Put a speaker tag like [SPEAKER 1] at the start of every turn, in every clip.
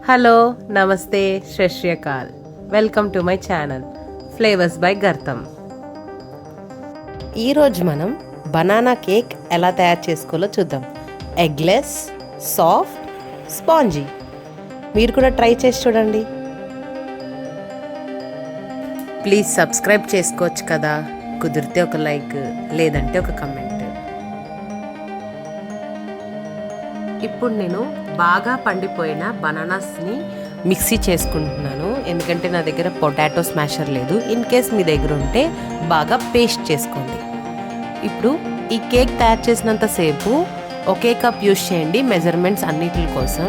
[SPEAKER 1] Hello, నమస్తే, శ్రీ అకాల్. Welcome to my channel flavours by గర్తం. ఈరోజు మనం బనానా కేక్ ఎలా తయారు చేసుకోవాలో చూద్దాం. Eggless, soft, spongy. మీరు కూడా ట్రై చేసి చూడండి. ప్లీజ్ సబ్స్క్రైబ్ చేసుకోవచ్చు కదా, కుదిరితే ఒక లైక్, లేదంటే ఒక కమెంట్. ఇప్పుడు నేను బాగా పండిపోయిన బనానాస్ని మిక్సీ చేసుకుంటున్నాను, ఎందుకంటే నా దగ్గర పొటాటో స్మాషర్ లేదు. ఇన్ కేస్ మీ దగ్గర ఉంటే బాగా పేస్ట్ చేసుకోండి. ఇప్పుడు ఈ కేక్ తయారు చేసినంతసేపు ఒకే కప్ యూస్ చేయండి మెజర్మెంట్స్ అన్నిటి కోసం.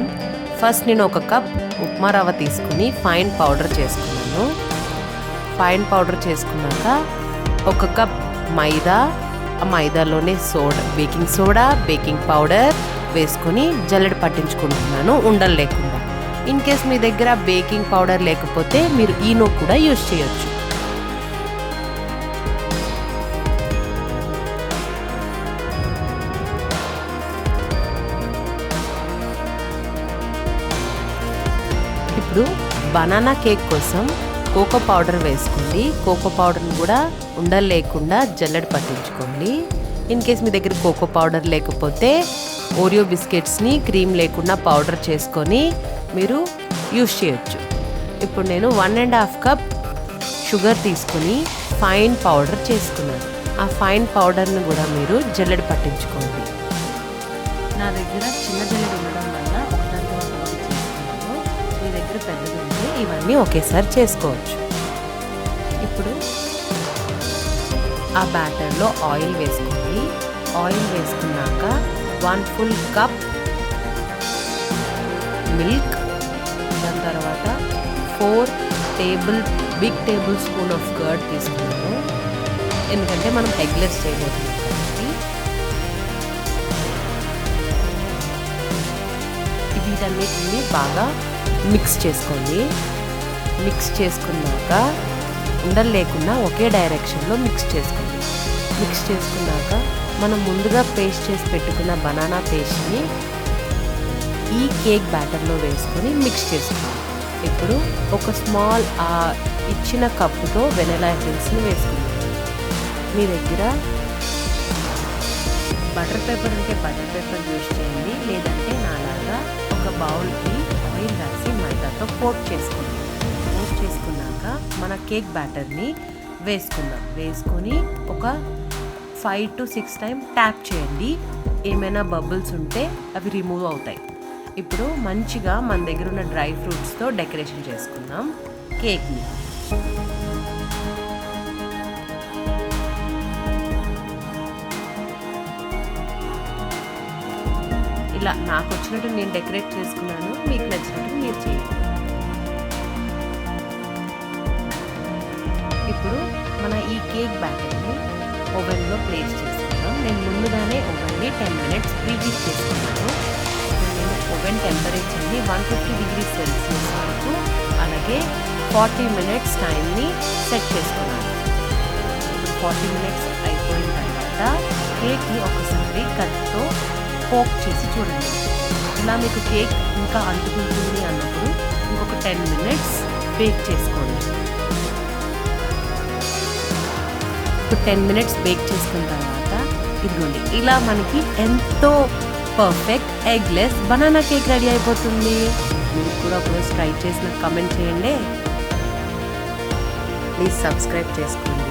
[SPEAKER 1] ఫస్ట్ నేను ఒక కప్ ఉప్మా రవ్వ తీసుకుని ఫైన్ పౌడర్ చేసుకున్నాను. ఫైన్ పౌడర్ చేసుకున్నాక ఒక కప్ మైదా, ఆ మైదాలోనే బేకింగ్ సోడా, బేకింగ్ పౌడర్ వేసుకొని జల్లెడ పట్టించుకుంటున్నాను ఉండలు లేకుండా. ఇన్ కేస్ మీ దగ్గర బేకింగ్ పౌడర్ లేకపోతే మీరు ఈనో కూడా యూజ్ చేయొచ్చు. ఇప్పుడు బనానా కేక్ కోసం కోకో పౌడర్ వేసుకోండి. కోకో పౌడర్ని కూడా ఉండలు లేకుండా జల్లెడ పట్టించుకోండి. ఇన్ కేస్ మీ దగ్గర కోకో పౌడర్ లేకపోతే ఓరియో బిస్కెట్స్ని క్రీమ్ లేకుండా పౌడర్ చేసుకొని మీరు యూస్ చేయొచ్చు. ఇప్పుడు నేను 1.5 కప్ షుగర్ తీసుకొని ఫైన్ పౌడర్ చేసుకున్నాను. ఆ ఫైన్ పౌడర్ని కూడా మీరు జల్లెడ పట్టించుకోండి. నా దగ్గర చిన్న జల్లెడ ఉండడం వల్ల ఒకదాంతో ఒకటి చేసుకున్నాను. మీ దగ్గర పెద్దది ఉంటే ఇవన్నీ ఒకేసారి చేసుకోవచ్చు. ఇప్పుడు ఆ బ్యాటర్లో ఆయిల్ వేసుకోండి. ఆయిల్ వేసుకున్నాక 1 ఫుల్ కప్ మిల్క్, దాని తర్వాత 4 big tablespoon of curd తీసుకున్నాను, ఎందుకంటే మనం ఎగ్లెస్ చేయబోతున్నాం కాబట్టి. వీటన్నిటిని బాగా మిక్స్ చేసుకోండి. మిక్స్ చేసుకున్నాక ఉండలు లేకుండా ఒకే డైరెక్షన్లో మిక్స్ చేసుకోండి. మిక్స్ చేసుకున్నాక మనం ముందుగా పేస్ట్ చేసి పెట్టుకున్న బనానా పేస్ట్ని ఈ కేక్ బ్యాటర్లో వేసుకొని మిక్స్ చేసుకోండి. ఇప్పుడు ఒక స్మాల్ ఇచ్చిన కప్పుతో వెనిలా ఎసెన్స్ని వేసుకుందాం. మీ దగ్గర బటర్ పేపర్ ఉంటే బటర్ పేపర్ యూజ్ చేయండి, లేదంటే నాలాగా ఒక బౌల్కి ఆయిల్ రాసి మైదాతో కోట్ చేసుకోండి. కోట్ చేసుకున్నాక మన కేక్ బ్యాటర్ని వేసుకుందాం. వేసుకొని ఒక 5 to 6 టైమ్స్ ట్యాప్ చేయండి. ఏమైనా బబుల్స్ ఉంటే అవి రిమూవ్ అవుతాయి. ఇప్పుడు మంచిగా మన దగ్గర ఉన్న డ్రై ఫ్రూట్స్తో డెకరేషన్ చేసుకుందాం కేక్ని. ఇలా నాకు వచ్చినట్టు నేను డెకరేట్ చేసుకున్నాను, మీకు నచ్చినట్టు మీరు చేయండి. ఇప్పుడు మన ఈ కేక్ బ్యాటర్ని ఓవెన్లో ప్లేస్ చేసుకుందాం. నేను ముందుగానే ఓవెన్ని 10 minutes ప్రీహీట్ చేసుకున్నాను. నేను ఓవెన్ టెంపరేచర్ని 150 degrees Celsius వరకు, అలాగే 40 minutes టైంని సెట్ చేసుకున్నాను. ఇప్పుడు 40 minutes అయిపోయిన తర్వాత కేక్ని ఒకసారి కత్తో పోక్ చేసి చూడండి. ఇలా మీకు కేక్ ఇంకా అంటుకుంటుంది అన్నప్పుడు ఇంకొక 10 minutes బేక్ చేసుకోండి. ఇప్పుడు 10 minutes బేక్ చేసుకున్న తర్వాత ఇదిగోండి, ఇలా మనకి ఎంతో perfect eggless banana cake ready అయిపోతుంది. మీరు కూడా ఒకరోజు ట్రై చేసి నాకు కమెంట్ చేయండి. ప్లీజ్ సబ్స్క్రైబ్ చేసుకోండి.